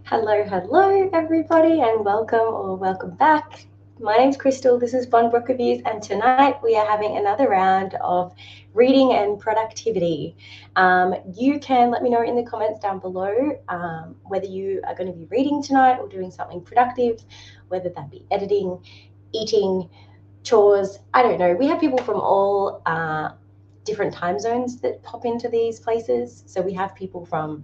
Hello everybody, and welcome back. My name's Crystal, this is Bond Book Reviews, and tonight we are having another round of reading and productivity. You can let me know in the comments down below whether you are going to be reading tonight or doing something productive, whether that be editing, eating, chores, I don't know. We have people from all different time zones that pop into these places. So we have people from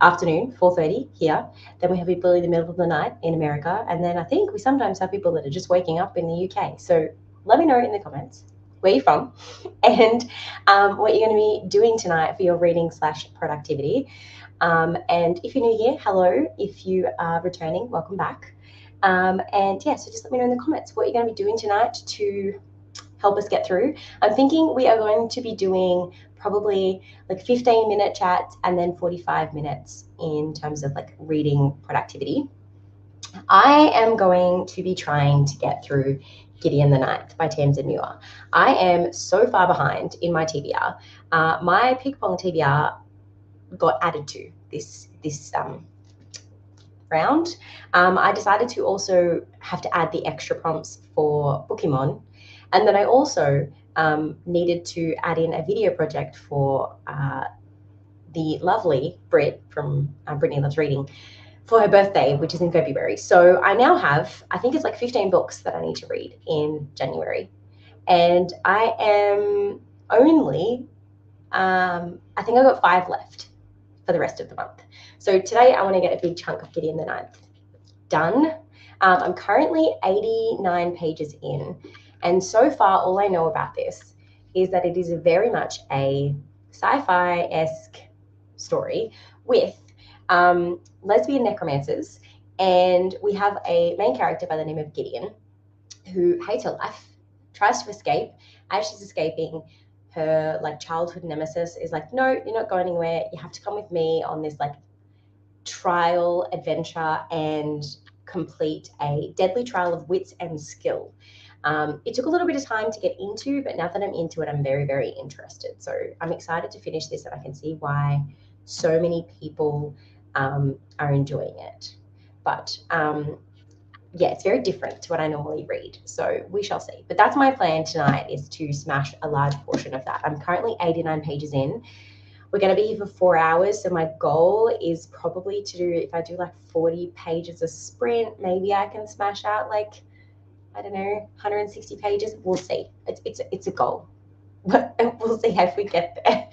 afternoon, 4:30 here. Then we have people in the middle of the night in America. And then I think we sometimes have people that are just waking up in the UK. So let me know in the comments where you're from and what you're going to be doing tonight for your reading/productivity. And if you're new here, hello. If you are returning, welcome back. And yeah, so just let me know in the comments what you're going to be doing tonight to help us get through. I'm thinking we are going to be doing probably like 15-minute chats and then 45 minutes in terms of like reading productivity. I am going to be trying to get through Gideon the Ninth by Tamsin Muir. I am so far behind in my TBR. My Ping Pong TBR got added to this round. I decided to also have to add the extra prompts for Pokemon. And then I also needed to add in a video project for the lovely Brit from Brittany Loves Reading for her birthday, which is in February. So I now have, I think it's like 15 books that I need to read in January. And I am only, I think I've got 5 left for the rest of the month. So today I want to get a big chunk of Gideon the Ninth done. I'm currently 89 pages in. And so far, all I know about this is that it is very much a sci-fi-esque story with lesbian necromancers. And we have a main character by the name of Gideon who hates her life, tries to escape. As she's escaping, her like childhood nemesis is like, no, you're not going anywhere. You have to come with me on this like trial adventure and complete a deadly trial of wits and skill. It took a little bit of time to get into, but now that I'm into it, I'm very, very interested. So I'm excited to finish this, and I can see why so many people are enjoying it. But yeah, it's very different to what I normally read. So we shall see. But that's my plan tonight, is to smash a large portion of that. I'm currently 89 pages in. We're going to be here for 4 hours. So my goal is probably to do, if I do like 40 pages a sprint, maybe I can smash out like, I don't know, 160 pages. We'll see. It's a goal. We'll see if we get there.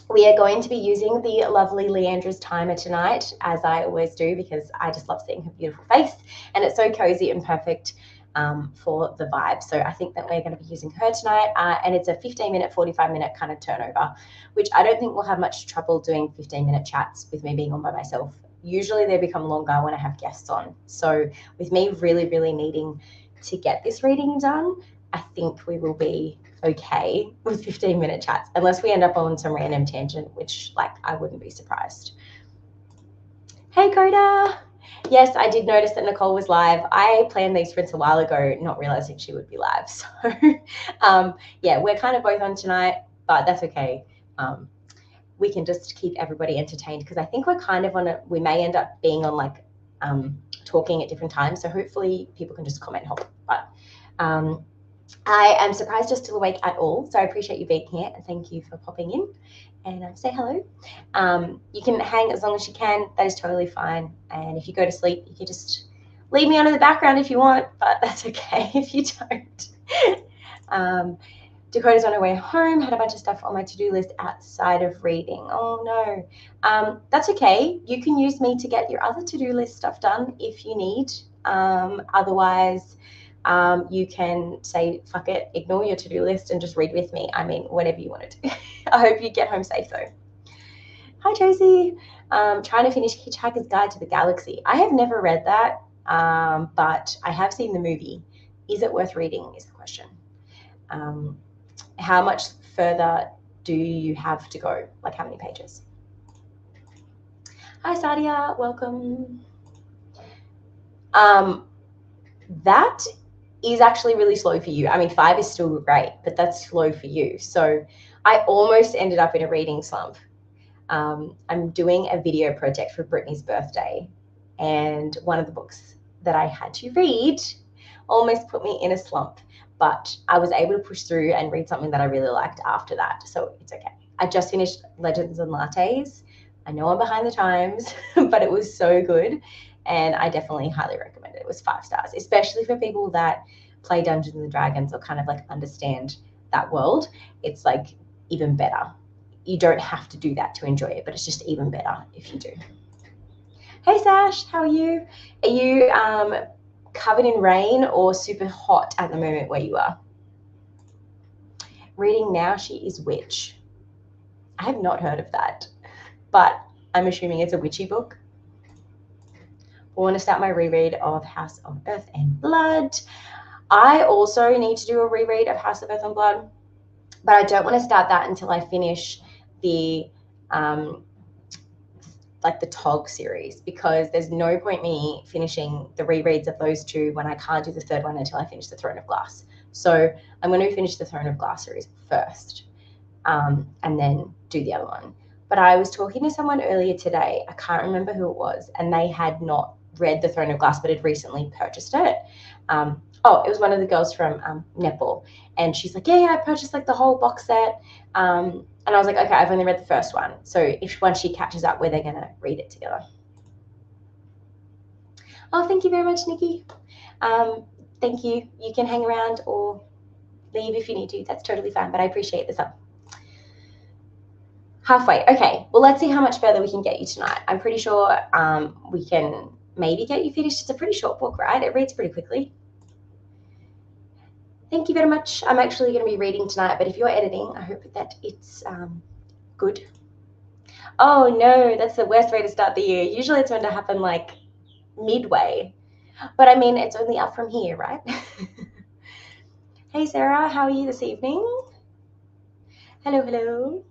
We are going to be using the lovely Leandra's timer tonight, as I always do, because I just love seeing her beautiful face, and it's so cozy and perfect for the vibe. So I think that we're going to be using her tonight, and it's a 15-minute, 45-minute kind of turnover, which I don't think we'll have much trouble doing 15-minute chats with me being on by myself. Usually they become longer when I have guests on. So with me really, really needing to get this reading done, I think we will be okay with 15-minute chats, unless we end up on some random tangent, which like I wouldn't be surprised. Hey Coda! Yes, I did notice that Nicole was live. I planned these sprints a while ago, not realizing she would be live. So yeah, we're kind of both on tonight, but that's okay. We can just keep everybody entertained, because I think we're kind of on a, we may end up being on like talking at different times. So hopefully people can just comment help. But I am surprised you're still awake at all. So I appreciate you being here, and thank you for popping in and say hello. You can hang as long as you can. That is totally fine. And if you go to sleep, you can just leave me on in the background if you want, but that's okay if you don't. Dakota's on her way home, had a bunch of stuff on my to-do list outside of reading. Oh no. That's okay. You can use me to get your other to-do list stuff done if you need. Otherwise, you can say, fuck it, ignore your to-do list and just read with me. I mean, whatever you want to do. I hope you get home safe though. Hi, Tracy. Trying to finish Hitchhiker's Guide to the Galaxy. I have never read that, but I have seen the movie. Is it worth reading is the question. How much further do you have to go? Like how many pages? Hi, Sadia. Welcome. That is actually really slow for you. I mean, 5 is still great, but that's slow for you. So I almost ended up in a reading slump. I'm doing a video project for Brittany's birthday, and one of the books that I had to read almost put me in a slump, but I was able to push through and read something that I really liked after that, so it's okay. I just finished Legends and Lattes. I know I'm behind the times, but it was so good, and I definitely highly recommend it. It was 5 stars, especially for people that play Dungeons and Dragons or kind of like understand that world. It's like even better. You don't have to do that to enjoy it, but it's just even better if you do. Hey Sash, how are you? Are you covered in rain or super hot at the moment where you are? Reading Now She Is Witch. I have not heard of that, but I'm assuming it's a witchy book. I want to start my reread of House of Earth and Blood. I also need to do a reread of House of Earth and Blood, but I don't want to start that until I finish the like the Tog series, because there's no point me finishing the rereads of those two when I can't do the third one until I finish the Throne of Glass. So I'm going to finish the Throne of Glass series first, and then do the other one. But I was talking to someone earlier today, I can't remember who it was, and they had not read the Throne of Glass but had recently purchased it. It was one of the girls from Nepal, and she's like, yeah, I purchased like the whole box set. And I was like, okay, I've only read the first one. So if once she catches up, they're going to read it together. Oh, thank you very much, Nikki. Thank you. You can hang around or leave if you need to. That's totally fine, but I appreciate the sub. Halfway. Okay, well, let's see how much further we can get you tonight. I'm pretty sure we can maybe get you finished. It's a pretty short book, right? It reads pretty quickly. Thank you very much. I'm actually going to be reading tonight, but if you're editing, I hope that it's good. Oh no, that's the worst way to start the year. Usually it's meant to happen like midway, but I mean, it's only up from here, right? Hey Sarah, how are you this evening? Hello.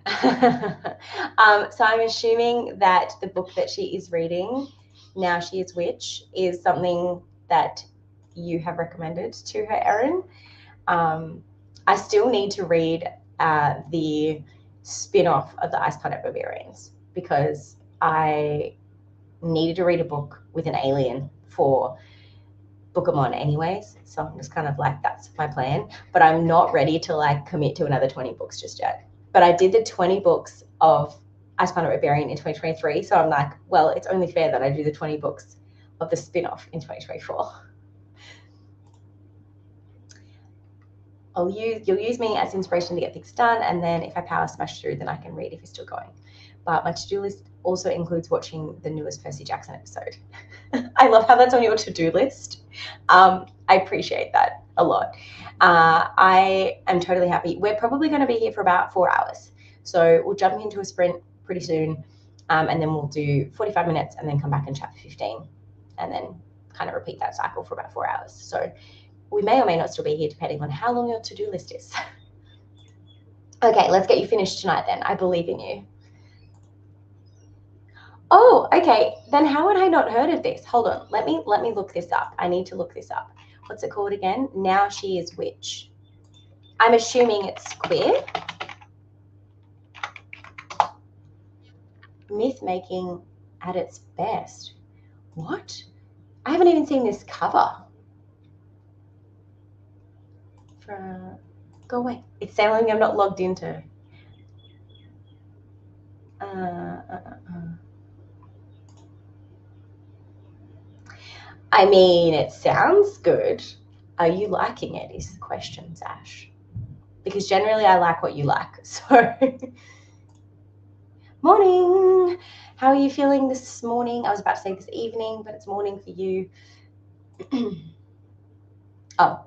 So I'm assuming that the book that she is reading, Now She Is Witch, is something that you have recommended to her, Erin. I still need to read the spin-off of the Ice Planet Barbarians, because I needed to read a book with an alien for Book of Mon anyways. So I'm just kind of like, that's my plan. But I'm not ready to like commit to another 20 books just yet. But I did the 20 books of Ice Planet Rebellion in 2023. So I'm like, well, it's only fair that I do the 20 books of the spin-off in 2024. You'll use me as inspiration to get things done, and then if I power smash through, then I can read if you're still going. But my to-do list also includes watching the newest Percy Jackson episode. I love how that's on your to-do list. I appreciate that a lot. I am totally happy. We're probably going to be here for about 4 hours. So we'll jump into a sprint pretty soon, and then we'll do 45 minutes and then come back and chat for 15, and then kind of repeat that cycle for about 4 hours. So we may or may not still be here depending on how long your to-do list is. Okay, let's get you finished tonight then. I believe in you. Oh, okay. Then how had I not heard of this? Hold on. Let me look this up. I need to look this up. What's it called again? Now She Is Witch. I'm assuming it's queer. Myth making at its best. What? I haven't even seen this cover. Go away. It's saying I'm not logged into. I mean, it sounds good. Are you liking it is the question, Sash. Because generally I like what you like. So, morning. How are you feeling this morning? I was about to say this evening, but it's morning for you. Oh,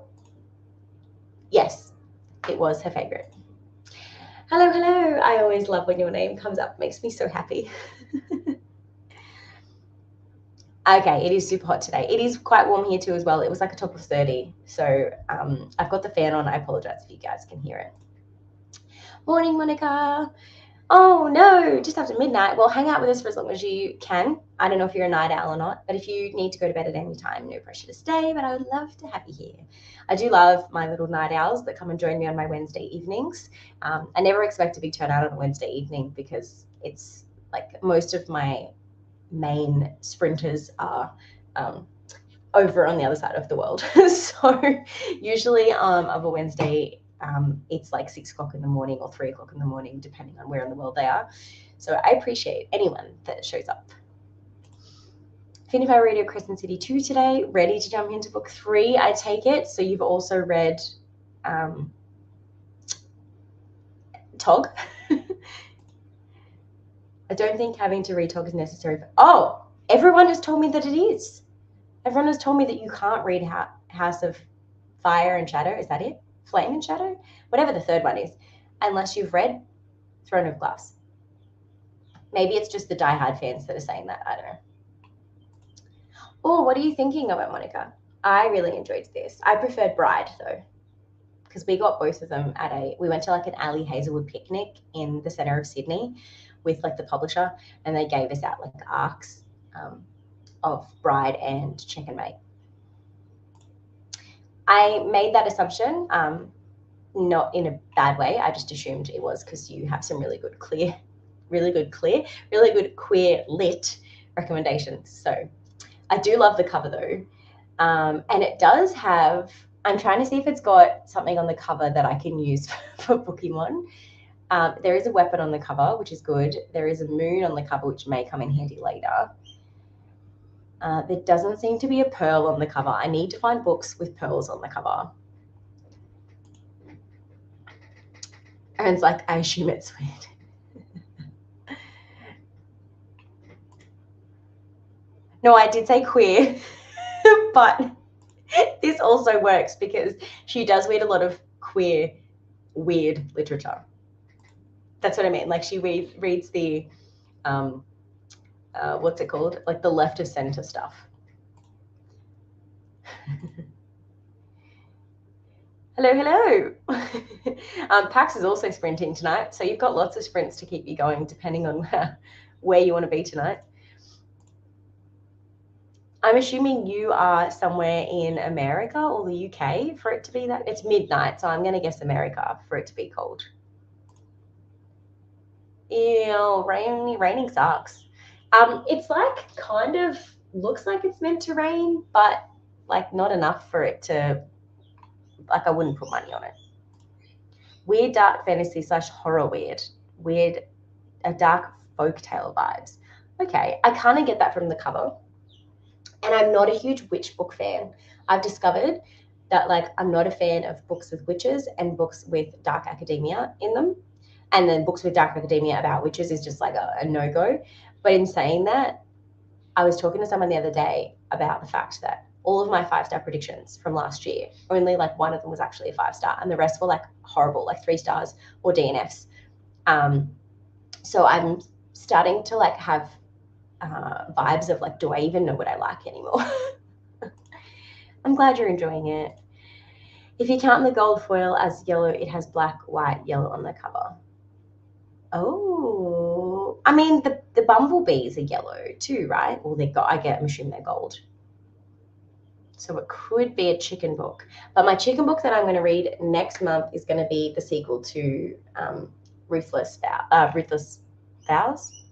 yes, it was her favorite. Hello. I always love when your name comes up. It makes me so happy. Okay, it is super hot today. It is quite warm here too as well. It was like a top of 30. So I've got the fan on. I apologize if you guys can hear it. Morning, Monica. Oh no, just after midnight. Well, hang out with us for as long as you can. I don't know if you're a night owl or not, but if you need to go to bed at any time, no pressure to stay, but I would love to have you here. I do love my little night owls that come and join me on my Wednesday evenings. I never expect to be turned out on a Wednesday evening because it's like most of my main sprinters are over on the other side of the world. So usually of a Wednesday, it's like 6 o'clock in the morning or 3 o'clock in the morning, depending on where in the world they are. So I appreciate anyone that shows up. Finify Radio Crescent City 2 today, ready to jump into book 3, I take it. So you've also read Tog. I don't think having to read Tog is necessary. Oh, everyone has told me that it is. Everyone has told me that you can't read House of Fire and Shadow. Is that it? Flame and Shadow? Whatever the third one is, unless you've read Throne of Glass. Maybe it's just the diehard fans that are saying that. I don't know. Oh, what are you thinking about, Monica? I really enjoyed this. I preferred Bride, though, because we got both of them we went to like an Ali Hazelwood picnic in the centre of Sydney with like the publisher, and they gave us out like arcs of Bride and Check and Mate. I made that assumption, not in a bad way. I just assumed it was because you have some really good queer lit recommendations. So I do love the cover though. And it does have, I'm trying to see if it's got something on the cover that I can use for Pokemon. There is a weapon on the cover, which is good. There is a moon on the cover, which may come in handy later. There doesn't seem to be a pearl on the cover. I need to find books with pearls on the cover. Aaron's like, I assume it's weird. No, I did say queer, but this also works because she does read a lot of queer, weird literature. That's what I mean. Like she reads the, what's it called? Like the left of center stuff. Hello. Pax is also sprinting tonight, so you've got lots of sprints to keep you going depending on where you want to be tonight. I'm assuming you are somewhere in America or the UK for it to be that. It's midnight, so I'm going to guess America for it to be cold. Ew, raining sucks. It's like kind of looks like it's meant to rain, but like not enough for it to, like I wouldn't put money on it. Weird dark fantasy / horror weird, a dark folktale vibes. Okay, I kind of get that from the cover. And I'm not a huge witch book fan. I've discovered that like I'm not a fan of books with witches and books with dark academia in them. And then books with dark academia about witches is just like a no-go. But in saying that, I was talking to someone the other day about the fact that all of my 5-star predictions from last year, only like one of them was actually a 5-star and the rest were like horrible, like 3 stars or DNFs. So I'm starting to like have vibes of like, do I even know what I like anymore? I'm glad you're enjoying it. If you count the gold foil as yellow, it has black, white, yellow on the cover. Oh, I mean the bumblebees are yellow too, right? Well, I'm assuming they're gold. So it could be a chicken book. But my chicken book that I'm going to read next month is going to be the sequel to Ruthless Vows.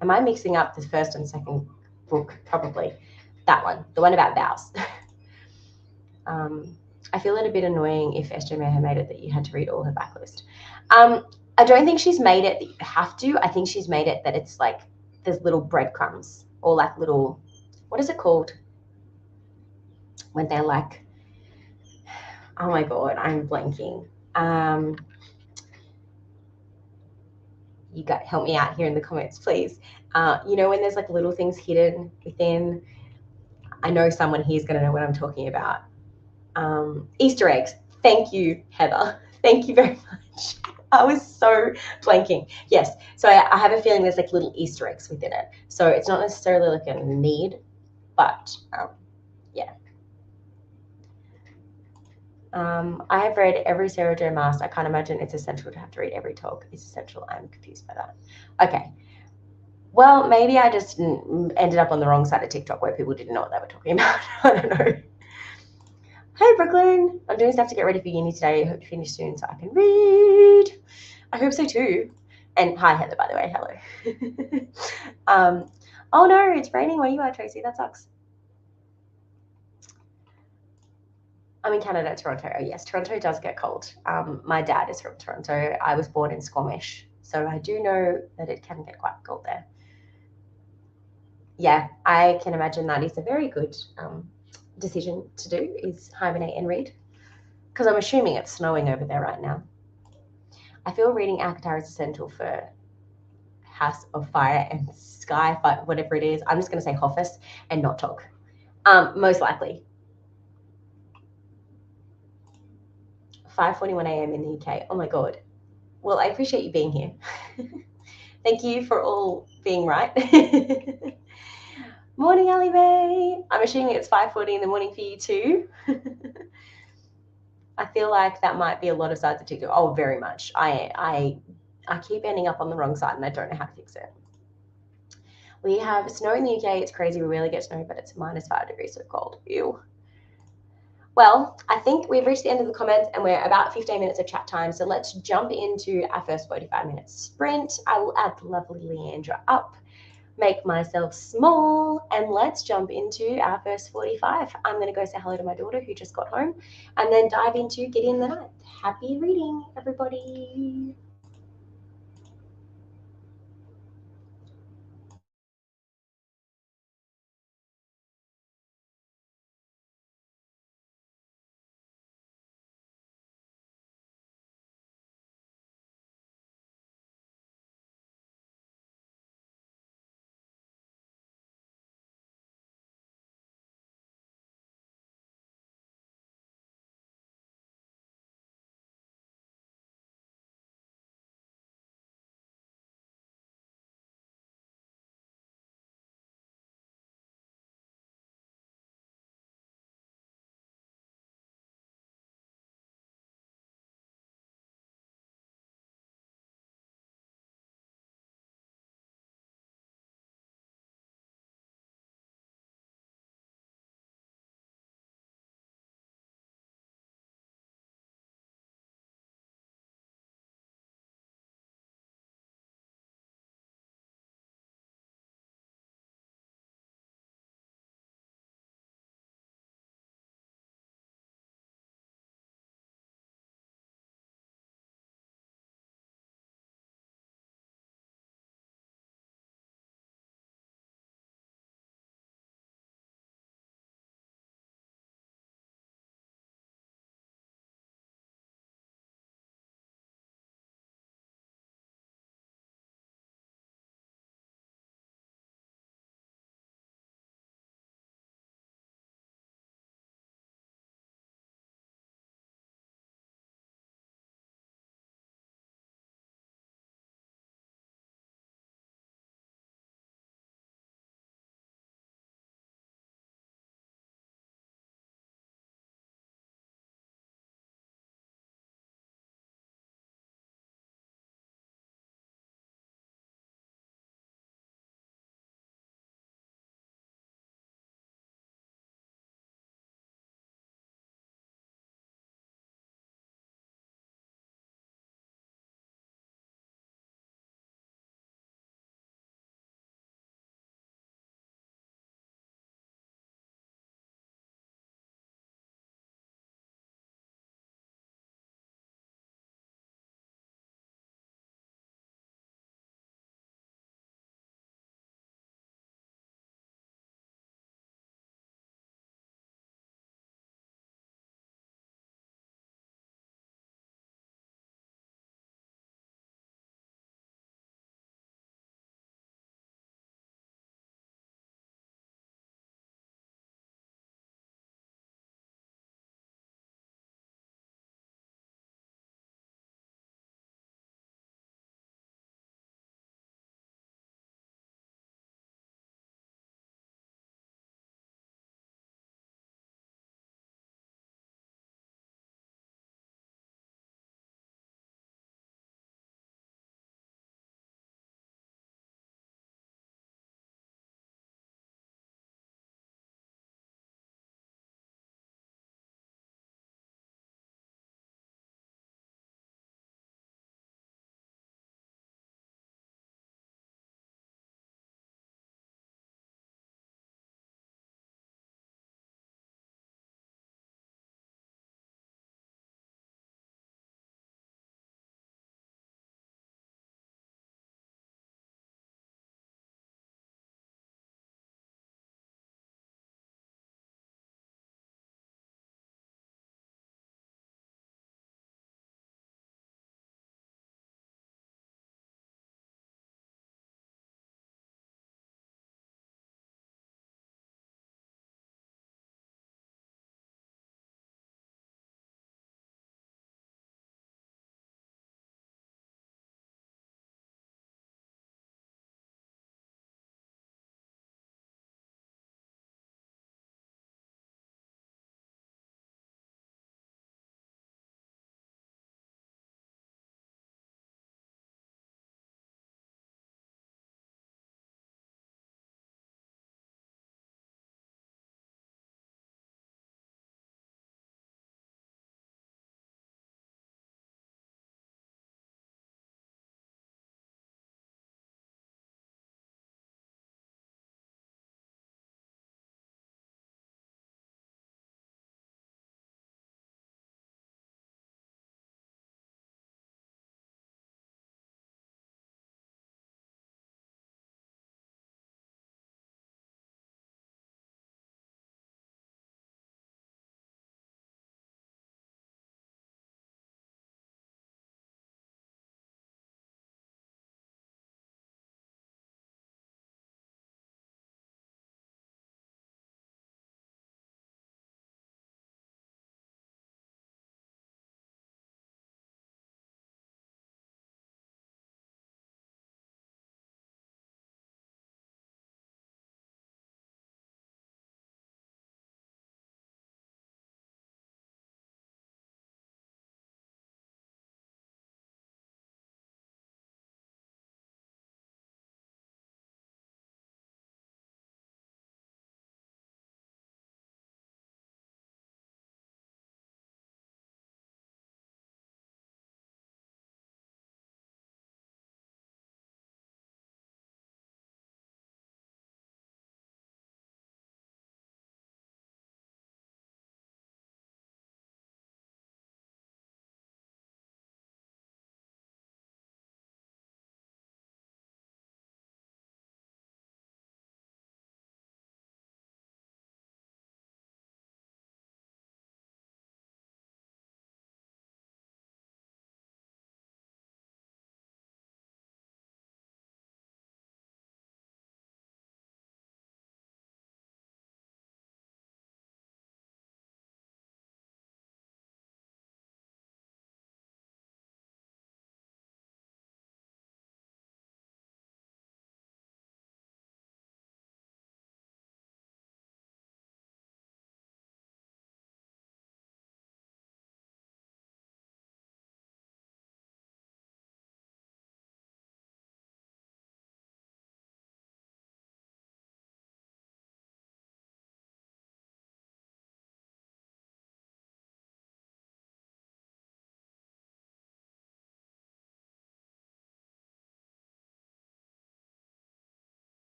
Am I mixing up the first and second book? Probably. That one, the one about vows. I feel it a bit annoying if SJ Mayhem made it that you had to read all her backlist. I don't think she's made it that you have to. I think she's made it that it's like there's little breadcrumbs or like little, what is it called? When they're like, oh my God, I'm blanking. You got help me out here in the comments, please. You know, when there's like little things hidden within, I know someone here's going to know what I'm talking about. Easter eggs. Thank you, Heather. Thank you very much. I was so blanking. Yes. So I have a feeling there's like little Easter eggs within it. So it's not necessarily like a need, but yeah. I have read every Sarah J. Maas. I can't imagine it's essential to have to read every talk. It's essential. I'm confused by that. Okay. Well, maybe I just ended up on the wrong side of TikTok where people didn't know what they were talking about. I don't know. Hey, Brooklyn. I'm doing stuff to get ready for uni today. I hope to finish soon so I can read. I hope so too. And hi, Heather, by the way. Hello. Oh no, it's raining where you are, Tracy. That sucks. I'm in Canada, Toronto. Oh, yes, Toronto does get cold. My dad is from Toronto. I was born in Squamish, so I do know that it can get quite cold there. Yeah, I can imagine that is a very good decision to do, is hibernate and read, because I'm assuming it's snowing over there right now. I feel reading Alcatraz is essential for House of Fire and Sky, whatever it is. I'm just going to say Office and not talk. Most likely. 5:41 a.m. in the UK. Oh my God. Well, I appreciate you being here. Thank you for all being right. Morning, Ali Ray. I'm assuming it's 5:40 in the morning for you too. I feel like that might be a lot of sides of TikTok. Oh, very much. I keep ending up on the wrong side and I don't know how to fix it. We have snow in the UK. It's crazy. We rarely get snow, but it's -5 degrees, so cold. Ew. Well, I think we've reached the end of the comments and we're about 15 minutes of chat time. So let's jump into our first 45-minute sprint. I will add the lovely Leandra up, make myself small, and let's jump into our first 45. I'm going to go say hello to my daughter who just got home and then dive into Gideon the Ninth. Happy reading, everybody.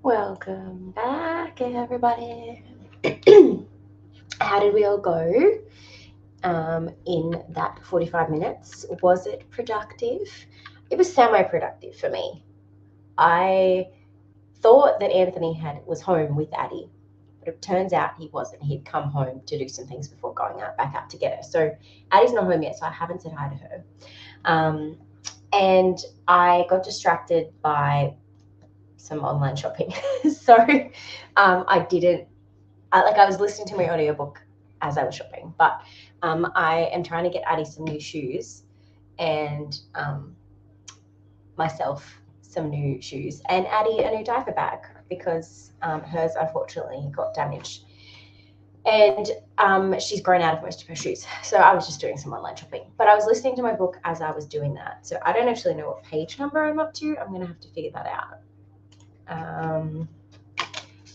Welcome back, everybody. How did we all go in that 45 minutes? Was it productive? It was semi-productive for me. I thought that Anthony was home with Addie, but it turns out he wasn't. He'd come home to do some things before going back out to get her. So Addie's not home yet, so I haven't said hi to her. And I got distracted by some online shopping. So I was listening to my audiobook as I was shopping, but I am trying to get Addie some new shoes and myself some new shoes and Addie a new diaper bag because hers unfortunately got damaged and she's grown out of most of her shoes. So I was just doing some online shopping, but I was listening to my book as I was doing that. So I don't actually know what page number I'm up to. I'm going to have to figure that out.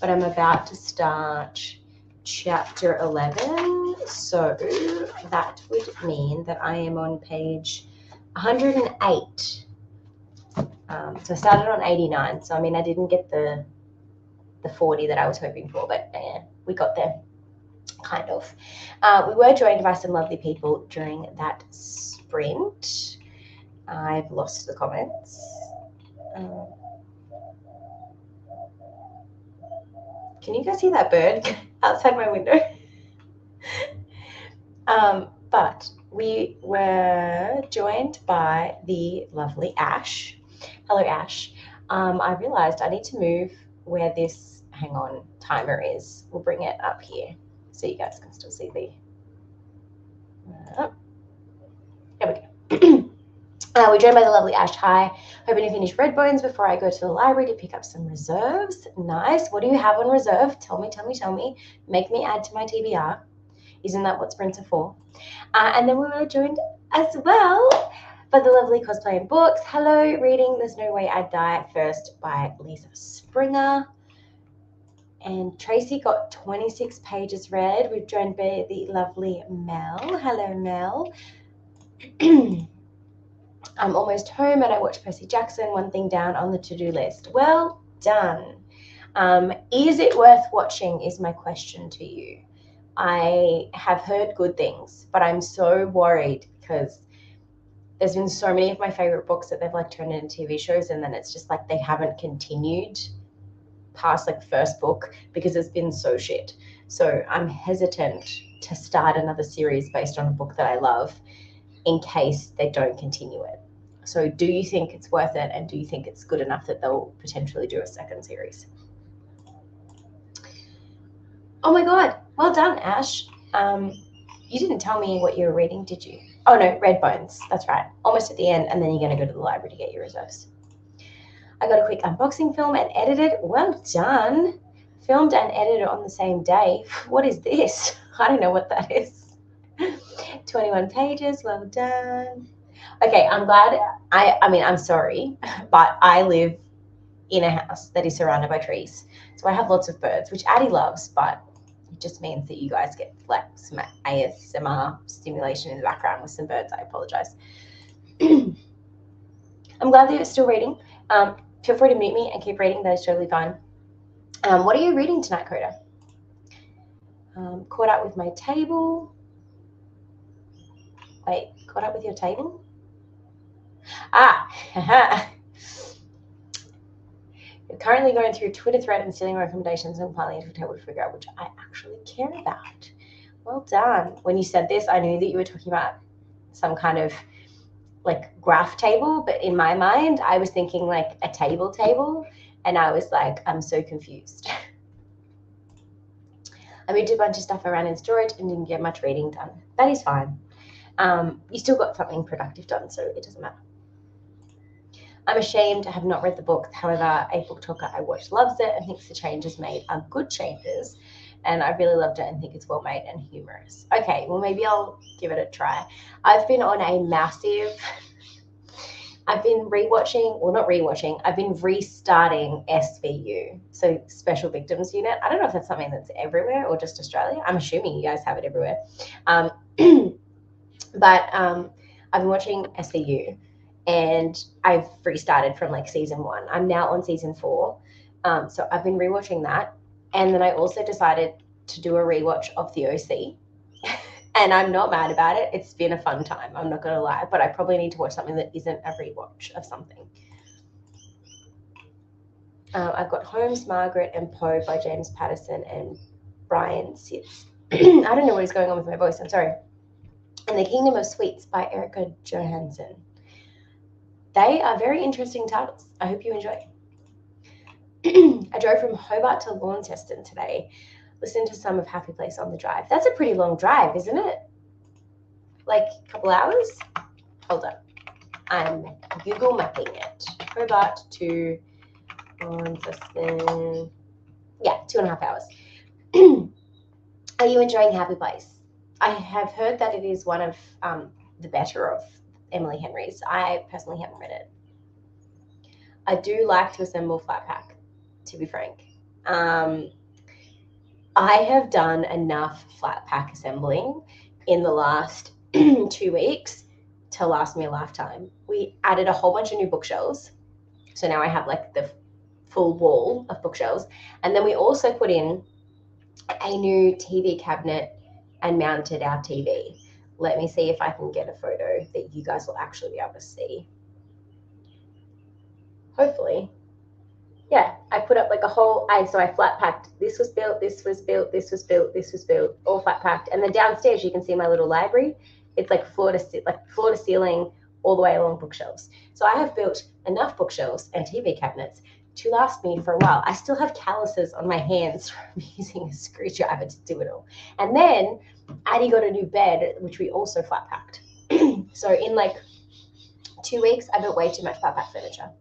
But I'm about to start chapter 11, so that would mean that I am on page 108. So I started on 89, so I mean I didn't get the 40 that I was hoping for, but we got there, kind of. We were joined by some lovely people during that sprint. I've lost the comments. Can you guys see that bird outside my window? But we were joined by the lovely Ash. Hello, Ash. I realized I need to move where this, hang on, timer is. We'll bring it up here so you guys can still see the, there we go. We're joined by the lovely Ash. Hi. Hoping to finish Red Bones before I go to the library to pick up some reserves. Nice. What do you have on reserve? Tell me. Make me add to my TBR. Isn't that what sprints are for? And then we were joined as well by the lovely Cosplay and Books. Hello, reading There's No Way I'd Die First by Lisa Springer. And Tracy got 26 pages read. We're joined by the lovely Mel. Hello, Mel. I'm almost home and I watched Percy Jackson, one thing down on the to-do list. Well done. Is it worth watching is my question to you. I have heard good things, but I'm so worried because there's been so many of my favorite books that they've like turned into TV shows and then it's just like they haven't continued past like the first book because it's been so shit. So I'm hesitant to start another series based on a book that I love in case they don't continue it. So do you think it's worth it and do you think it's good enough that they'll potentially do a second series? Oh my God, well done, Ash. You didn't tell me what you were reading, did you? Oh no, Red Bones, that's right. Almost at the end and then you're gonna go to the library to get your reserves. I got a quick unboxing film and edited. Well done. Filmed and edited on the same day. What is this? I don't know what that is. 21 pages, well done. Okay, I'm glad, I mean, I'm sorry, but I live in a house that is surrounded by trees. So I have lots of birds, which Addie loves, but it just means that you guys get like some ASMR stimulation in the background with some birds. I apologize. I'm glad that you're still reading. Feel free to mute me and keep reading. That is totally fine. What are you reading tonight, Coda? Caught up with my table. Wait, caught up with your table? You're currently going through Twitter thread and stealing recommendations and piling into a table to figure out which I actually care about. Well done. When you said this, I knew that you were talking about some kind of like graph table, but in my mind, I was thinking like a table, and I was like, I'm so confused. I moved a bunch of stuff around in storage and didn't get much reading done. That is fine. You still got something productive done, so it doesn't matter. I'm ashamed I have not read the book. However, a book talker I watch loves it and thinks the changes made are good changes. And I really loved it and think it's well made and humorous. Okay, well, maybe I'll give it a try. I've been on a massive, I've been rewatching, well, not rewatching, I've been restarting SVU, so Special Victims Unit. I don't know if that's something that's everywhere or just Australia. I'm assuming you guys have it everywhere. But I've been watching SVU and I've restarted from like season 1. I'm now on season 4. So I've been rewatching that. And then I also decided to do a rewatch of The OC. And I'm not mad about it. It's been a fun time. I'm not going to lie. But I probably need to watch something that isn't a rewatch of something. I've got Holmes, Margaret, and Poe by James Patterson and Brian Sitz. I don't know what is going on with my voice. I'm sorry. And The Kingdom of Sweets by Erica Johansson. They are very interesting titles. I hope you enjoy. I drove from Hobart to Launceston today. Listened to some of Happy Place on the drive. That's a pretty long drive, isn't it? Like a couple hours? Hold up. I'm Google mapping it. Hobart to Launceston. Yeah, 2.5 hours. Are you enjoying Happy Place? I have heard that it is one of the better of Emily Henry's. I personally haven't read it. I do like to assemble flat pack, to be frank. I have done enough flat pack assembling in the last 2 weeks to last me a lifetime. We added a whole bunch of new bookshelves. So now I have like the full wall of bookshelves. And then we also put in a new TV cabinet and mounted our TV. Let me see if I can get a photo that you guys will actually be able to see. Hopefully. Yeah, I put up like a whole, so I flat packed. This was built, this was built, this was built, this was built, all flat packed. And then downstairs you can see my little library. It's like floor to ceiling, all the way along bookshelves. So I have built enough bookshelves and TV cabinets to last me for a while. I still have calluses on my hands from using a screwdriver to do it all. And then Addie got a new bed, which we also flat packed. So in like 2 weeks, I built way too much flat pack furniture.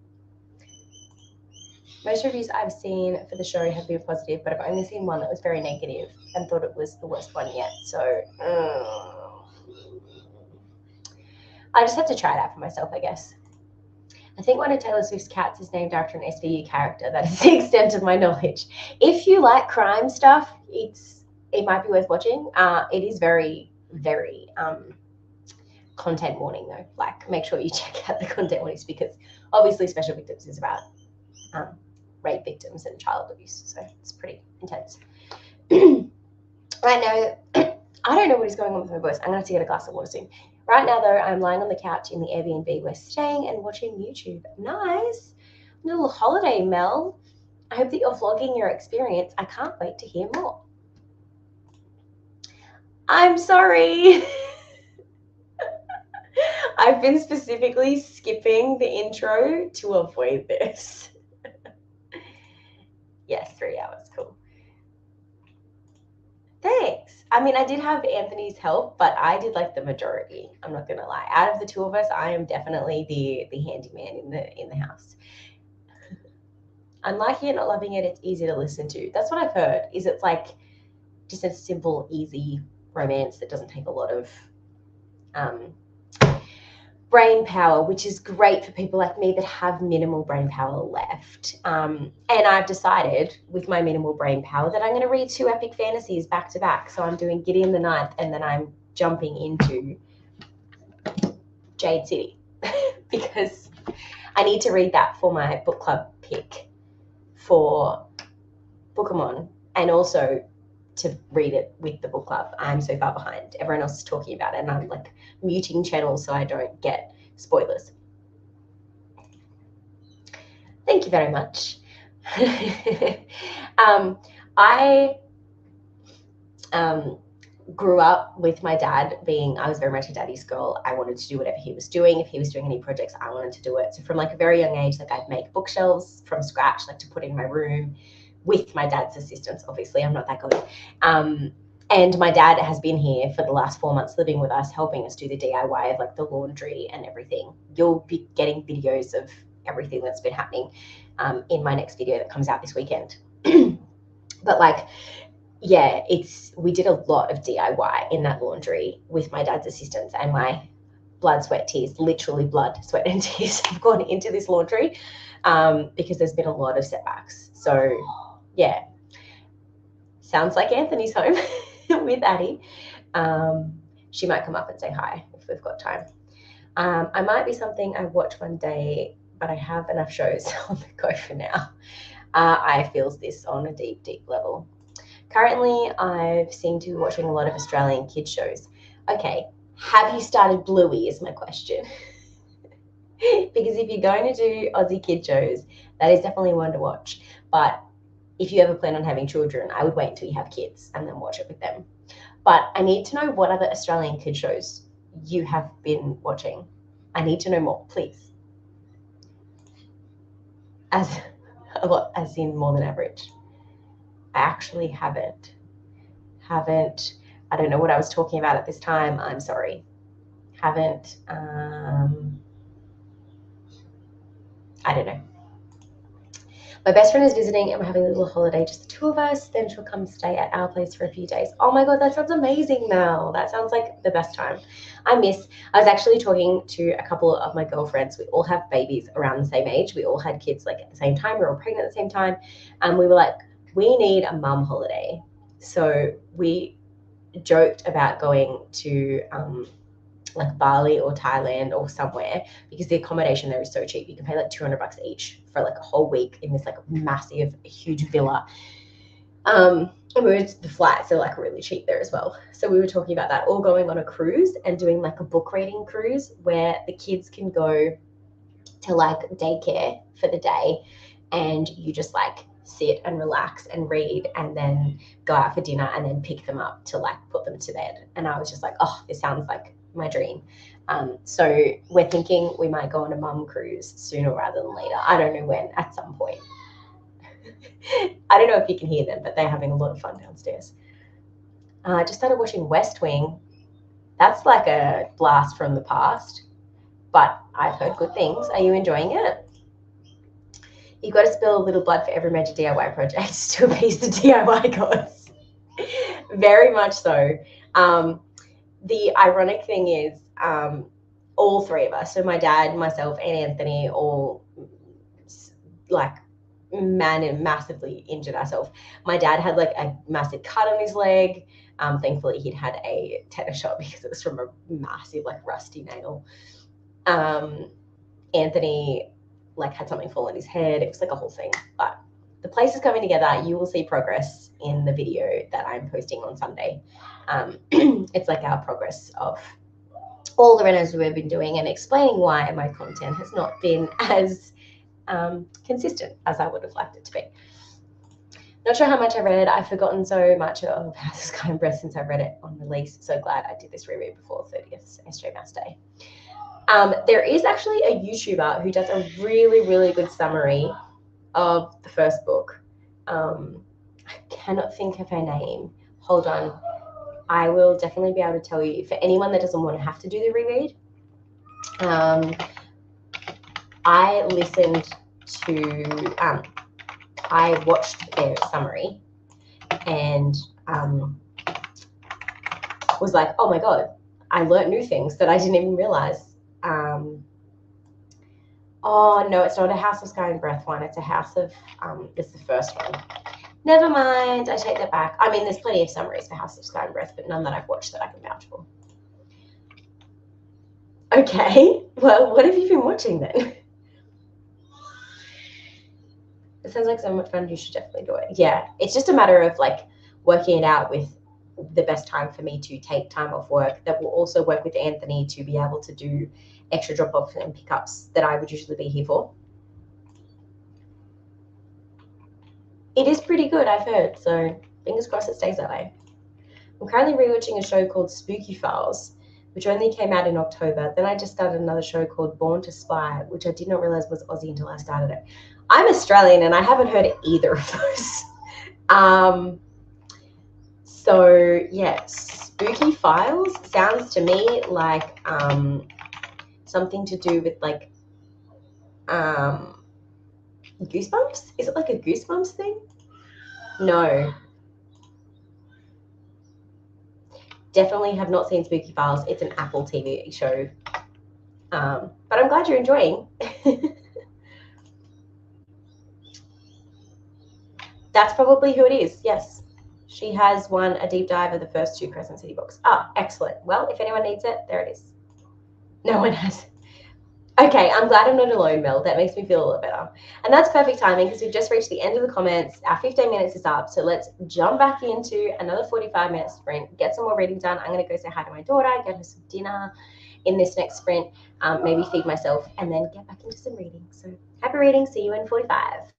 Most reviews I've seen for the show have been positive, but I've only seen one that was very negative and thought it was the worst one yet. So I just have to try it out for myself, I guess. I think one of Taylor Swift's cats is named after an SVU character. That is the extent of my knowledge. If you like crime stuff, it might be worth watching. It is very, very content warning though. Like, make sure you check out the content warnings because obviously Special Victims is about rape victims and child abuse. So it's pretty intense. Right now, I don't know what is going on with my voice. I'm going to have to get a glass of water soon. Right now, though, I'm lying on the couch in the Airbnb we're staying and watching YouTube. Nice. A little holiday, Mel. I hope that you're vlogging your experience. I can't wait to hear more. I'm sorry. I've been specifically skipping the intro to avoid this. Yes, 3 hours. Cool. Thanks. I mean, I did have Anthony's help, but I did like the majority. I'm not gonna lie. Out of the two of us, I am definitely the handyman in the house. I'm liking it, not loving it. It's easy to listen to. That's what I've heard. Is it's like just a simple, easy romance that doesn't take a lot of brain power, which is great for people like me that have minimal brain power left. And I've decided with my minimal brain power that I'm going to read 2 epic fantasies back to back. So I'm doing Gideon the Ninth and then I'm jumping into Jade City because I need to read that for my book club pick for Bookamon and also to read it with the book club. I'm so far behind. Everyone else is talking about it and I'm like muting channels so I don't get spoilers. Thank you very much. I grew up with my dad I was very much a daddy's girl. I wanted to do whatever he was doing. If he was doing any projects, I wanted to do it. So from like a very young age, like I'd make bookshelves from scratch, like to put in my room with my dad's assistance. Obviously, I'm not that good. And my dad has been here for the last 4 months living with us, helping us do the DIY of like the laundry and everything. You'll be getting videos of everything that's been happening in my next video that comes out this weekend. But like, yeah, we did a lot of DIY in that laundry with my dad's assistance and my blood, sweat, tears, literally blood, sweat and tears have gone into this laundry because there's been a lot of setbacks. So yeah, sounds like Anthony's home with Addie. She might come up and say hi if we've got time. I might be something I watch one day, but I have enough shows on the go for now. I feels this on a deep, deep level. Currently, I've seemed to be watching a lot of Australian kids shows. Okay, have you started Bluey is my question. Because if you're going to do Aussie kid shows, that is definitely one to watch. But if you ever plan on having children, I would wait until you have kids and then watch it with them. But I need to know what other Australian kid shows you have been watching. I need to know more, please. As a lot, as in more than average. I actually haven't. I don't know what I was talking about at this time. I'm sorry. Haven't. I don't know. My best friend is visiting and we're having a little holiday, just the two of us. Then she'll come stay at our place for a few days. Oh my God, that sounds amazing, Mel. That sounds like the best time. I was actually talking to a couple of my girlfriends. We all have babies around the same age. We all had kids like at the same time. We were all pregnant at the same time. And we were like, we need a mum holiday. So we joked about going to like Bali or Thailand or somewhere, because the accommodation there is so cheap. You can pay like $200 each for like a whole week in this like massive, huge villa. And the flights are like really cheap there as well. So we were talking about that, all going on a cruise and doing like a book reading cruise where the kids can go to like daycare for the day and you just like sit and relax and read and then go out for dinner and then pick them up to like put them to bed. And I was just like, oh, this sounds like my dream. So we're thinking we might go on a mum cruise sooner rather than later. I don't know when, at some point. I don't know if you can hear them, but they're having a lot of fun downstairs. I just started watching West Wing. That's like a blast from the past, but I've heard good things. Are you enjoying it? You've got to spill a little blood for every major DIY project to appease the DIY gods. Very much so. The ironic thing is all three of us, so my dad, myself, and Anthony, all like massively injured ourselves. My dad had like a massive cut on his leg. Thankfully, he'd had a tetanus shot because it was from a massive like rusty nail. Anthony like had something fall on his head. It was like a whole thing, but the place is coming together. You will see progress in the video that I'm posting on Sunday. It's like our progress of all the renos we've been doing and explaining why my content has not been as consistent as I would have liked it to be. Not sure how much I read. I've forgotten so much of House of Sky and Breath since I read it on release. So glad I did this reread before 30th SJ Mouse Day. There is actually a YouTuber who does a really, really good summary of the first book. I cannot think of her name. Hold on. I will definitely be able to tell you. For anyone that doesn't want to have to do the reread, I listened to, I watched their summary and was like, oh my God, I learned new things that I didn't even realize. Oh no, it's not a House of Sky and Breath one. It's a House of, it's the first one. Never mind, I take that back. I mean, there's plenty of summaries for House of Sky and Breath, but none that I've watched that I can vouch for. Okay, well, what have you been watching then? It sounds like so much fun. You should definitely do it. Yeah, it's just a matter of like working it out with the best time for me to take time off work that will also work with Anthony to be able to do extra drop-offs and pickups that I would usually be here for. It is pretty good, I've heard, so fingers crossed it stays that way. I'm currently rewatching a show called Spooky Files, which only came out in October. Then I just started another show called Born to Spy, which I did not realize was Aussie until I started it. I'm Australian and I haven't heard either of those. So yes, Spooky Files sounds to me like something to do with like Goosebumps? Is it like a Goosebumps thing? No. Definitely have not seen Spooky Files. It's an Apple TV show. But I'm glad you're enjoying. That's probably who it is, yes. She has won a deep dive of the first 2 Crescent City books. Ah, excellent. Well, if anyone needs it, there it is. No one has. Okay, I'm glad I'm not alone, Mel. That makes me feel a little better. And that's perfect timing because we've just reached the end of the comments. Our 15 minutes is up. So let's jump back into another 45-minute sprint, get some more reading done. I'm going to go say hi to my daughter, get her some dinner in this next sprint, maybe feed myself, and then get back into some reading. So happy reading. See you in 45.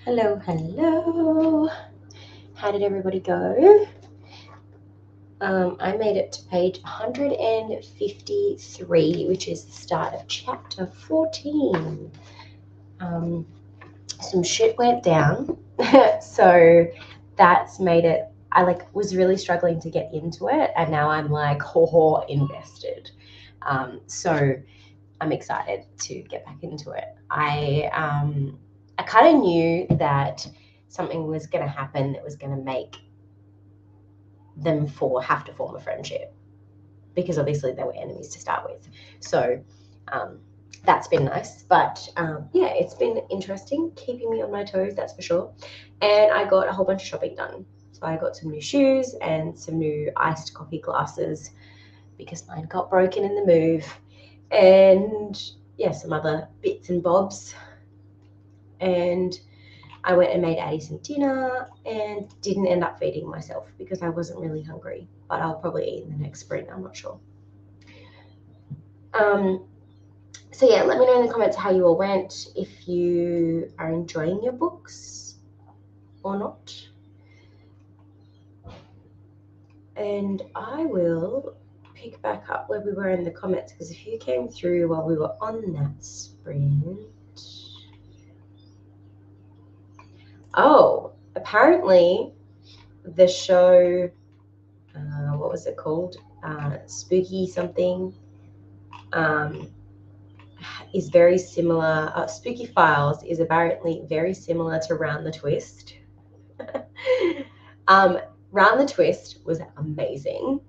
Hello, hello. How did everybody go? I made it to page 153, which is the start of chapter 14. Some shit went down, so that's made it. I was really struggling to get into it, and now I'm like invested. So I'm excited to get back into it. I kind of knew that something was going to happen that was going to make them have to form a friendship, because obviously they were enemies to start with. So that's been nice. But yeah, it's been interesting, keeping me on my toes, that's for sure. And I got a whole bunch of shopping done. So I got some new shoes and some new iced coffee glasses because mine got broken in the move. And yeah, some other bits and bobs. And I went and made Addie some dinner and didn't end up feeding myself because I wasn't really hungry. But I'll probably eat in the next sprint, I'm not sure. So yeah, let me know in the comments how you all went, if you are enjoying your books or not. And I will pick back up where we were in the comments, because if you came through while we were on that sprint. Oh, apparently the show, what was it called? Spooky something, is very similar. Spooky Files is apparently very similar to Round the Twist. Round the Twist was amazing.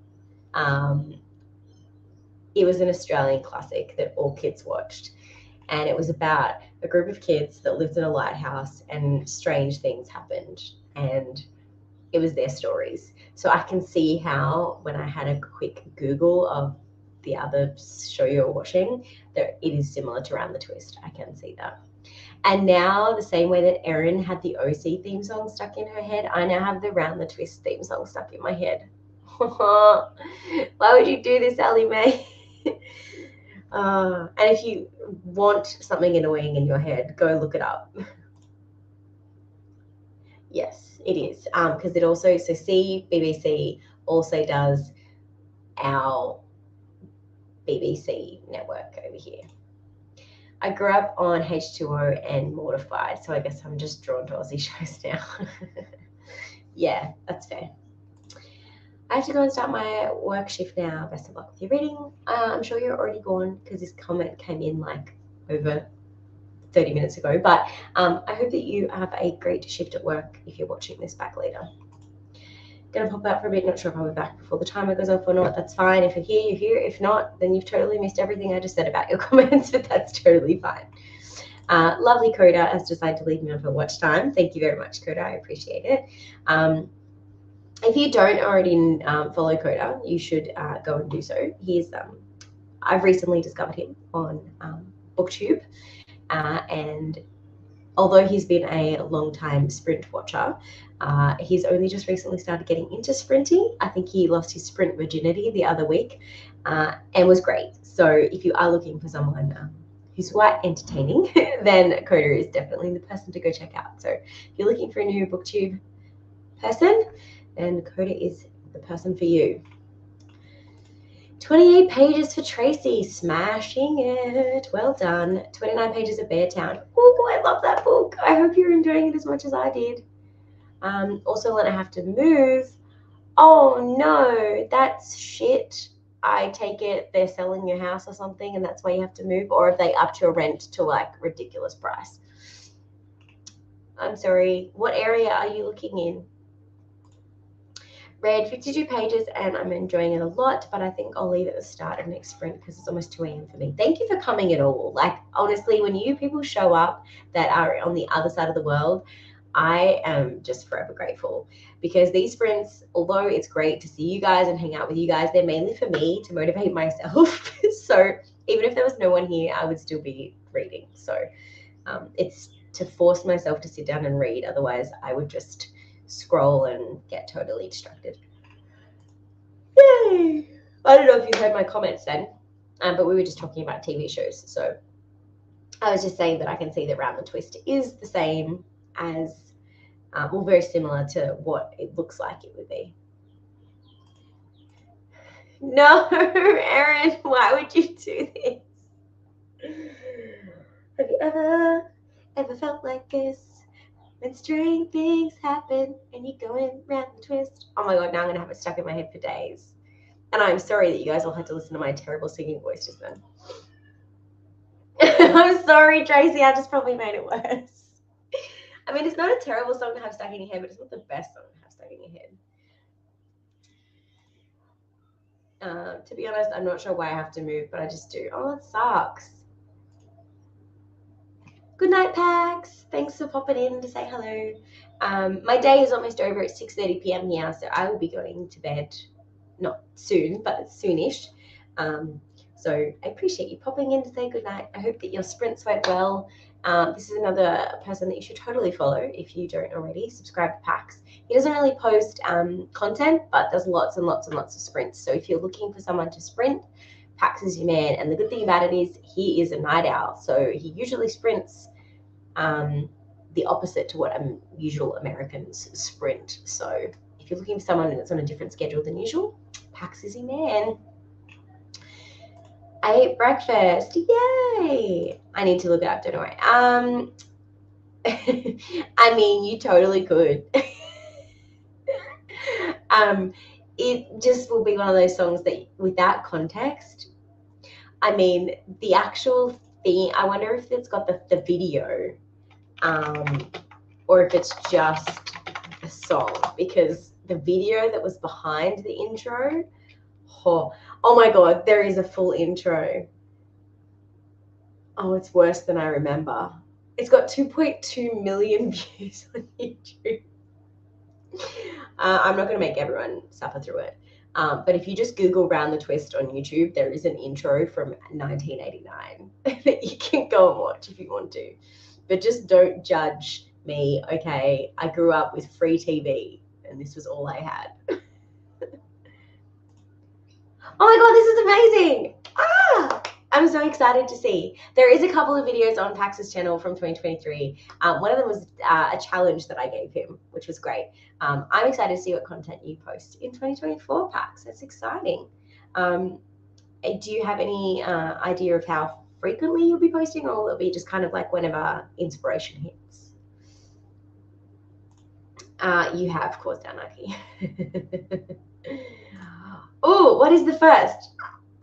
It was an Australian classic that all kids watched, and it was about a group of kids that lived in a lighthouse and strange things happened, and it was their stories. So I can see how, when I had a quick Google of the other show you're watching, that it is similar to Round the Twist. I can see that. And now, the same way that Erin had the OC theme song stuck in her head, I now have the Round the Twist theme song stuck in my head. Why would you do this, Ellie Mae? And if you want something annoying in your head, go look it up. Yes, it is. Because it also, so BBC also does our BBC network over here. I grew up on H2O and Mortified, so I guess I'm just drawn to Aussie shows now. Yeah, that's fair. I have to go and start my work shift now. Best of luck with your reading. I'm sure you're already gone because this comment came in like over 30 minutes ago, but I hope that you have a great shift at work if you're watching this back later. Gonna pop out for a bit, not sure if I'll be back before the timer goes off or not. That's fine. If you're here, you're here. If not, then you've totally missed everything I just said about your comments, but that's totally fine. Lovely Coda has decided to leave me on for watch time. Thank you very much, Coda. I appreciate it. If you don't already follow Coda, you should go and do so. I've recently discovered him on BookTube, and although he's been a long-time sprint watcher, he's only just recently started getting into sprinting. I think he lost his sprint virginity the other week, and was great. So if you are looking for someone who's quite entertaining, then Coda is definitely the person to go check out. So if you're looking for a new BookTube person, then Coda is the person for you. 28 pages for Tracy, smashing it. Well done. 29 pages of Beartown. Oh, I love that book. I hope you're enjoying it as much as I did. Also, when I have to move. Oh no, that's shit. I take it they're selling your house or something, and that's why you have to move, or if they upped your rent to like ridiculous price. I'm sorry. What area are you looking in? Read 52 pages and I'm enjoying it a lot, but I think I'll leave at the start of next sprint because it's almost 2 a.m. for me. Thank you for coming at all. Like, honestly, when you people show up that are on the other side of the world, I am just forever grateful, because these sprints, although it's great to see you guys and hang out with you guys, they're mainly for me to motivate myself. So even if there was no one here, I would still be reading. So it's to force myself to sit down and read. Otherwise, I would just scroll and get totally distracted. Yay! I don't know if you heard my comments then, but we were just talking about TV shows. So I was just saying that I can see that Round the Twist is the same as well, very similar to what it looks like it would be. No, Erin, why would you do this? Have you ever felt like this? When strange things happen and you're going round the twist. Oh my god, now I'm going to have it stuck in my head for days. And I'm sorry that you guys all had to listen to my terrible singing voice just then. I'm sorry, Tracy, I just probably made it worse. I mean, it's not a terrible song to have stuck in your head, but it's not the best song to have stuck in your head. To be honest, I'm not sure why I have to move, but I just do. Oh, it sucks. Good night, Pax. Thanks for popping in to say hello. My day is almost over at 6:30 p.m. here, so I will be going to bed. Not soon, but soonish. So I appreciate you popping in to say good night. I hope that your sprints went well. This is another person that you should totally follow if you don't already. Subscribe to Pax. He doesn't really post content, but there's lots and lots and lots of sprints. So if you're looking for someone to sprint, Pax is your man. And the good thing about it is he is a night owl. So he usually sprints the opposite to what usual Americans sprint. So if you're looking for someone that's on a different schedule than usual, Pax is your man. I ate breakfast. Yay! I need to look it up, don't I? I mean, you totally could. It just will be one of those songs that without context, I mean, the actual thing, I wonder if it's got the video or if it's just a song, because the video that was behind the intro, oh my god, there is a full intro. Oh, it's worse than I remember. It's got 2.2 million views on YouTube. I'm not going to make everyone suffer through it. But if you just Google Round the Twist on YouTube, there is an intro from 1989 that you can go and watch if you want to. But just don't judge me, okay? I grew up with free TV and this was all I had. Oh my god, this is amazing! I'm so excited to see. There is a couple of videos on Pax's channel from 2023. One of them was a challenge that I gave him, which was great. I'm excited to see what content you post in 2024, Pax. That's exciting. Do you have any idea of how frequently you'll be posting, or will it be just kind of like whenever inspiration hits? You have caused anarchy. Oh, what is the first?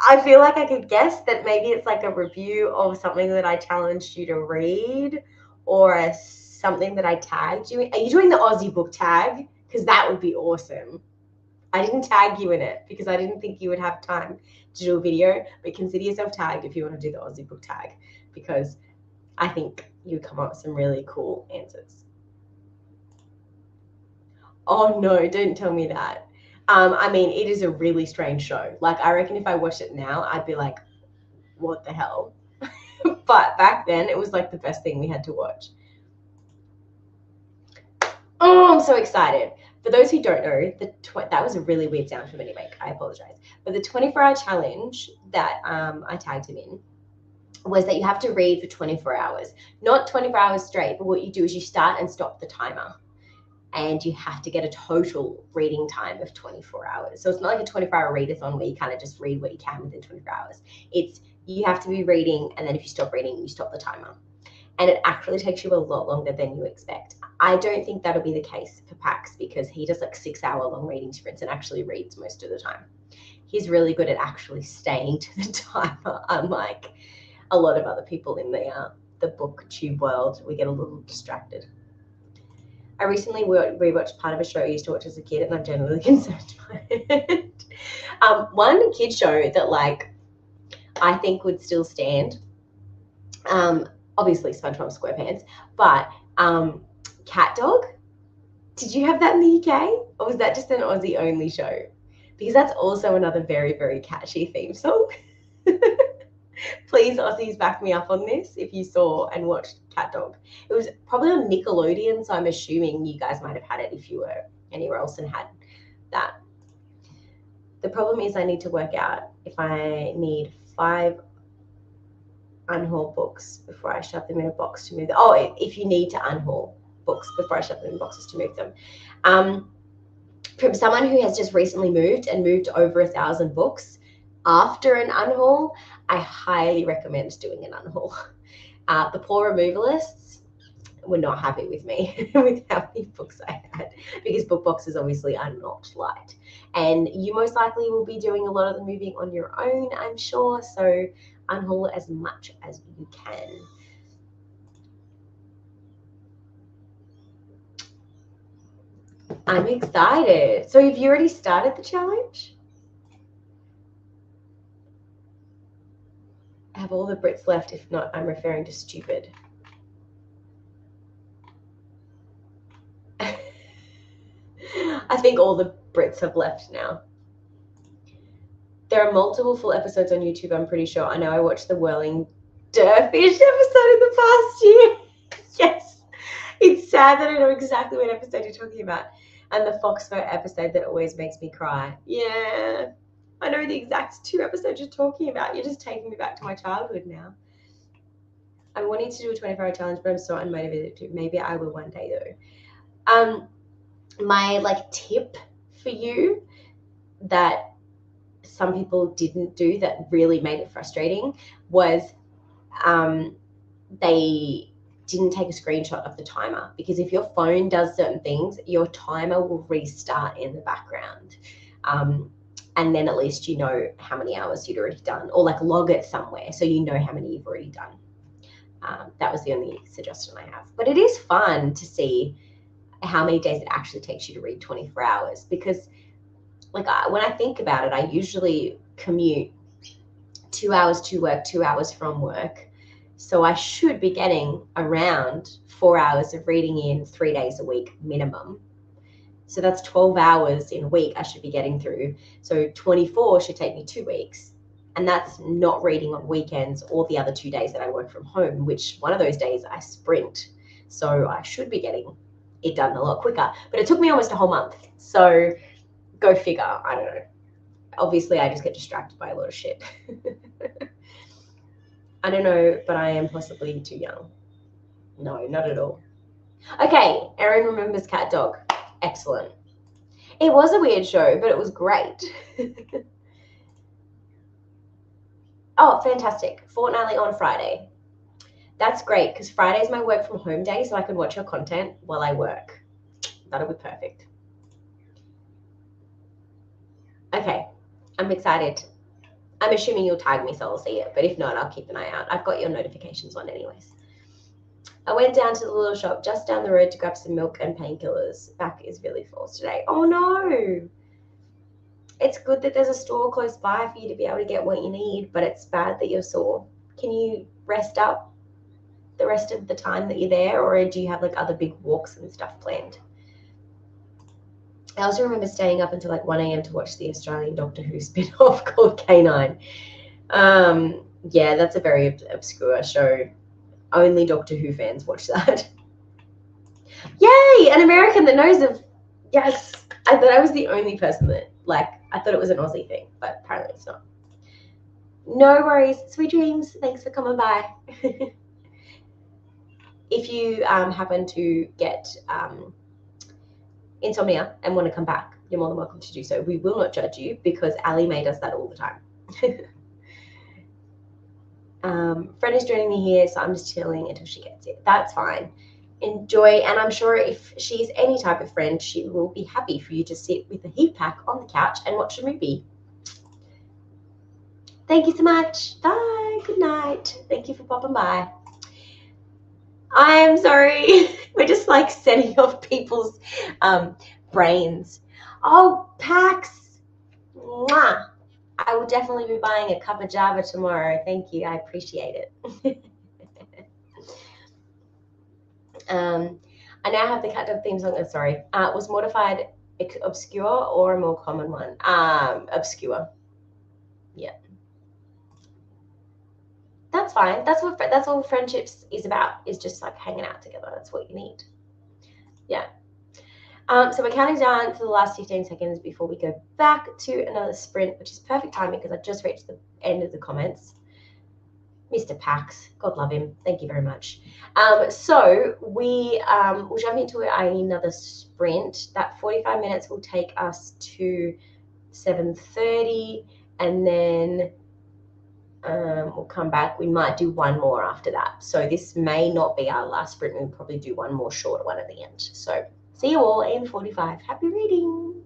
I feel like I could guess that maybe it's like a review of something that I challenged you to read, or something that I tagged you in. Are you doing the Aussie book tag? Because that would be awesome. I didn't tag you in it because I didn't think you would have time to do a video, but consider yourself tagged if you want to do the Aussie book tag, because I think you would come up with some really cool answers. Oh no, don't tell me that. I mean, it is a really strange show. Like, I reckon if I watched it now, I'd be like, what the hell? But back then, it was like the best thing we had to watch. Oh, I'm so excited. For those who don't know, that was a really weird sound for me to make. I apologize. But the 24-hour challenge that I tagged him in was that you have to read for 24 hours. Not 24 hours straight, but what you do is you start and stop the timer. And you have to get a total reading time of 24 hours. So it's not like a 24-hour readathon where you kind of just read what you can within 24 hours. It's you have to be reading, and then if you stop reading, you stop the timer. And it actually takes you a lot longer than you expect. I don't think that'll be the case for Pax, because he does like 6-hour-long reading sprints and actually reads most of the time. He's really good at actually staying to the timer, unlike a lot of other people in the booktube world. We get a little distracted. I recently rewatched part of a show I used to watch as a kid, and I'm genuinely concerned by it. One kid show that like I think would still stand, obviously SpongeBob SquarePants, but Cat Dog. Did you have that in the UK, or was that just an Aussie only show? Because that's also another very, very catchy theme song. Please, Aussies, back me up on this if you saw and watched Cat Dog. It was probably on Nickelodeon, so I'm assuming you guys might have had it if you were anywhere else and had that. The problem is I need to work out if I need 5 unhaul books before I shove them in a box to move. Oh, if you need to unhaul books before I shove them in boxes to move them. From someone who has just recently moved and moved over 1,000 books after an unhaul, I highly recommend doing an unhaul. The poor removalists were not happy with me with how many books I had, because book boxes obviously are not light. And you most likely will be doing a lot of the moving on your own, I'm sure. So unhaul as much as you can. I'm excited. So have you already started the challenge? Have all the Brits left? If not, I'm referring to stupid. I think all the Brits have left now. There are multiple full episodes on YouTube, I'm pretty sure. I know I watched the Whirling Dervish episode in the past year. Yes. It's sad that I know exactly what episode you're talking about. And the Foxfur episode that always makes me cry. Yeah. I know the exact 2 episodes you're talking about. You're just taking me back to my childhood now. I'm wanting to do a 24-hour challenge, but I'm so unmotivated to. Maybe I will one day though. My tip for you that some people didn't do that really made it frustrating was they didn't take a screenshot of the timer, because if your phone does certain things, your timer will restart in the background. And then at least you know how many hours you'd already done, or log it somewhere so you know how many you've already done. That was the only suggestion I have. But it is fun to see how many days it actually takes you to read 24 hours, because when I think about it, I usually commute 2 hours to work, 2 hours from work. So I should be getting around 4 hours of reading in 3 days a week minimum. So that's 12 hours in a week I should be getting through. So 24 should take me 2 weeks. And that's not reading on weekends or the other 2 days that I work from home, which one of those days I sprint. So I should be getting it done a lot quicker. But it took me almost a whole month. So go figure. I don't know. Obviously, I just get distracted by a lot of shit. I don't know, but I am possibly too young. No, not at all. Okay, Erin remembers Cat Dog. Excellent. It was a weird show, but it was great. Oh, fantastic. Fortnightly on Friday. That's great, because Friday's my work from home day, so I can watch your content while I work. That'll be perfect. Okay, I'm excited. I'm assuming you'll tag me so I'll see it, but if not, I'll keep an eye out. I've got your notifications on anyways. I went down to the little shop just down the road to grab some milk and painkillers. Back is really full today. Oh no! It's good that there's a store close by for you to be able to get what you need, but it's bad that you're sore. Can you rest up the rest of the time that you're there, or do you have other big walks and stuff planned? I also remember staying up until 1 a.m. to watch the Australian Doctor Who spin-off called K9. Yeah, that's a very obscure show. Only Doctor Who fans watch that. Yay! An American that knows of. Yes. I thought I was the only person that, I thought it was an Aussie thing, but apparently it's not. No worries. Sweet dreams. Thanks for coming by. If you happen to get insomnia and want to come back, you're more than welcome to do so. We will not judge you, because Ali Mae does that all the time. Friend is joining me here, so I'm just chilling until she gets it. That's fine. Enjoy, and I'm sure if she's any type of friend, she will be happy for you to sit with a heat pack on the couch and watch a movie. Thank you so much. Bye. Good night. Thank you for popping by. I'm sorry. We're just setting off people's brains. Oh, Pax. Mwah. I will definitely be buying a cup of Java tomorrow. Thank you. I appreciate it. I now have the Cat Dog theme song. Sorry. Was Mortified obscure or a more common one? Obscure. Yeah. That's fine. That's all friendships is about, is just hanging out together. That's what you need. Yeah. So we're counting down to the last 15 seconds before we go back to another sprint, which is perfect timing because I just reached the end of the comments. Mr. Pax, God love him. Thank you very much. So we'll jump into another sprint. That 45 minutes will take us to 7:30, and then we'll come back. We might do one more after that. So this may not be our last sprint. We'll probably do one more short one at the end. So see you all in 45. Happy reading.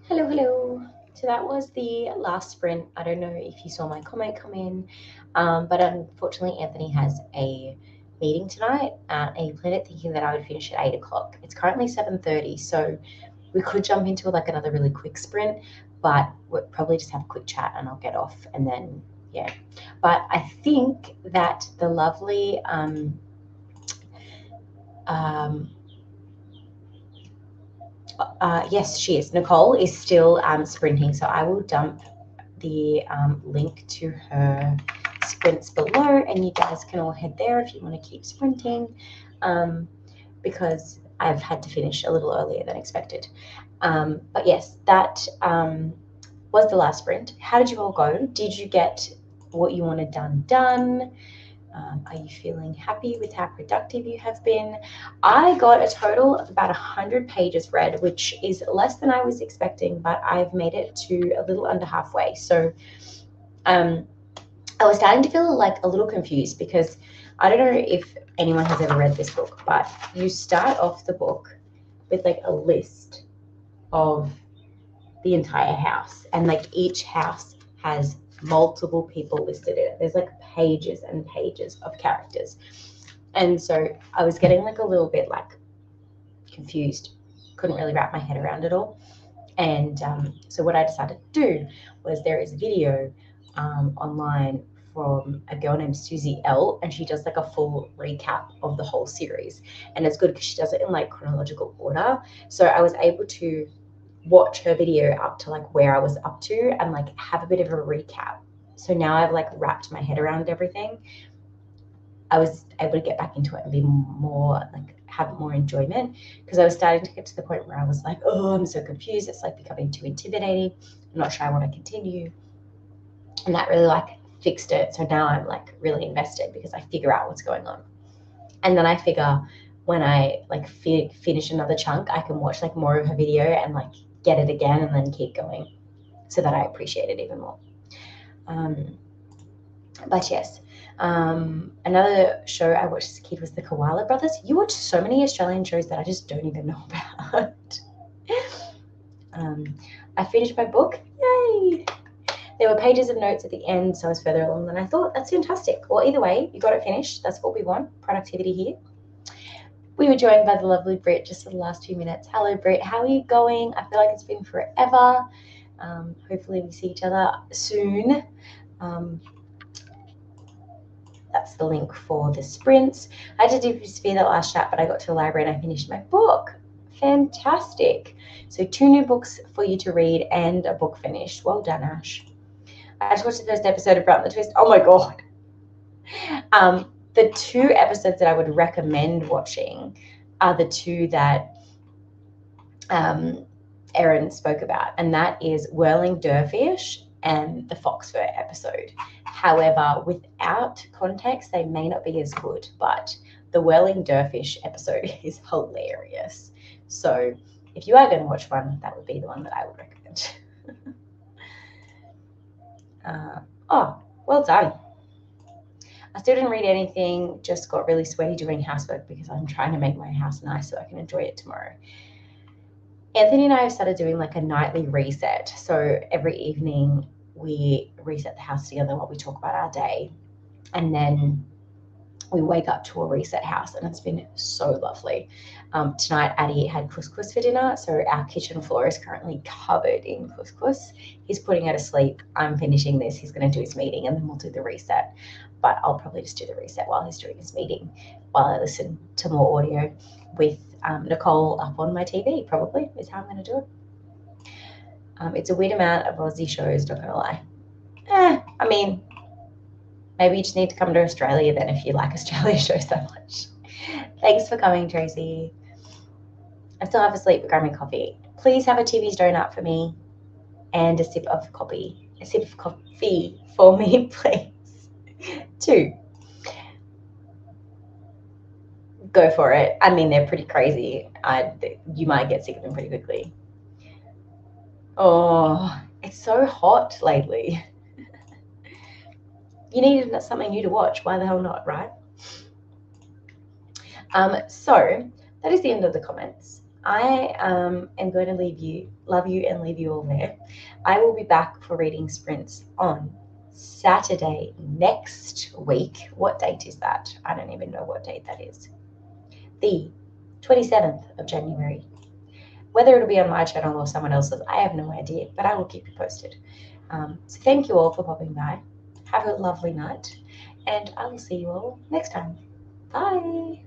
Hello, hello. So that was the last sprint. I don't know if you saw my comment come in, but unfortunately, Anthony has a meeting tonight, and he planned it thinking that I would finish at 8 o'clock. It's currently 7:30, so we could jump into like another really quick sprint, but we'll probably just have a quick chat and I'll get off and then yeah. But I think that the lovely um, yes, she is. Nicole is still sprinting, so I will dump the link to her sprints below, and you guys can all head there if you want to keep sprinting, because I've had to finish a little earlier than expected. But yes, that was the last sprint. How did you all go? Did you get what you wanted done? Are you feeling happy with how productive you have been? I got a total of about 100 pages read, which is less than I was expecting, but I've made it to a little under halfway. So I was starting to feel like a little confused because I don't know if anyone has ever read this book, but you start off the book with like a list of the entire house, and like each house has multiple people listed in it. There's like pages and pages of characters. And so I was getting like a little bit like confused, couldn't really wrap my head around it all. And so what I decided to do was there is a video online from a girl named Susie L, and she does like a full recap of the whole series. And it's good because she does it in like chronological order. So I was able to watch her video up to like where I was up to and like have a bit of a recap. So now I've like wrapped my head around everything. I was able to get back into it and be more like have more enjoyment, because I was starting to get to the point where I was like, oh, I'm so confused. It's like becoming too intimidating. I'm not sure I want to continue. And that really like fixed it. So now I'm like really invested because I figure out what's going on. And then I figure when I like finish another chunk, I can watch like more of her video and like get it again and then keep going, so that I appreciate it even more. But yes, another show I watched as a kid was the Koala Brothers. You watch so many Australian shows that I just don't even know about. I finished my book. Yay! There were pages of notes at the end, so I was further along than I thought. That's fantastic. Well, either way, you got it finished. That's what we want. Productivity here. We were joined by the lovely Britt just for the last 2 minutes. Hello, Britt. How are you going? I feel like it's been forever. Hopefully we see each other soon. That's the link for the sprints. I did disappear that last chat, but I got to the library and I finished my book. Fantastic. So 2 new books for you to read and a book finished. Well done, Ash. I just watched the first episode of Brant the Twist. Oh my God. The 2 episodes that I would recommend watching are the 2 that Erin spoke about, and that is Whirling Dervish and the Foxfur episode. However, without context, they may not be as good, but the Whirling Dervish episode is hilarious. So if you are going to watch one, that would be the one that I would recommend. Oh, well done. I still didn't read anything, just got really sweaty doing housework because I'm trying to make my house nice so I can enjoy it tomorrow. Anthony and I have started doing like a nightly reset. So every evening we reset the house together while we talk about our day. And then we wake up to a reset house, and it's been so lovely. Tonight, Addie had couscous for dinner. So our kitchen floor is currently covered in couscous. He's putting her to sleep. I'm finishing this. He's going to do his meeting and then we'll do the reset. But I'll probably just do the reset while he's doing his meeting, while I listen to more audio with Nicole up on my TV, probably is how I'm going to do it. It's a weird amount of Aussie shows, not going to lie. I mean, maybe you just need to come to Australia then if you like Australia shows so much. Thanks for coming, Tracy. I still have a sleep, but grab me coffee. Please have a Timmy's donut for me and a sip of coffee. A sip of coffee for me, please. 2. Go for it. I mean, they're pretty crazy. You might get sick of them pretty quickly. Oh, it's so hot lately. You needed something new to watch. Why the hell not, right? So that is the end of the comments. I am going to love you, and leave you all there. I will be back for reading sprints on Saturday next week. What date is that? I don't even know what date that is. The 27th of January. Whether it'll be on my channel or someone else's, I have no idea, but I will keep you posted. So thank you all for popping by. Have a lovely night, and I will see you all next time. Bye.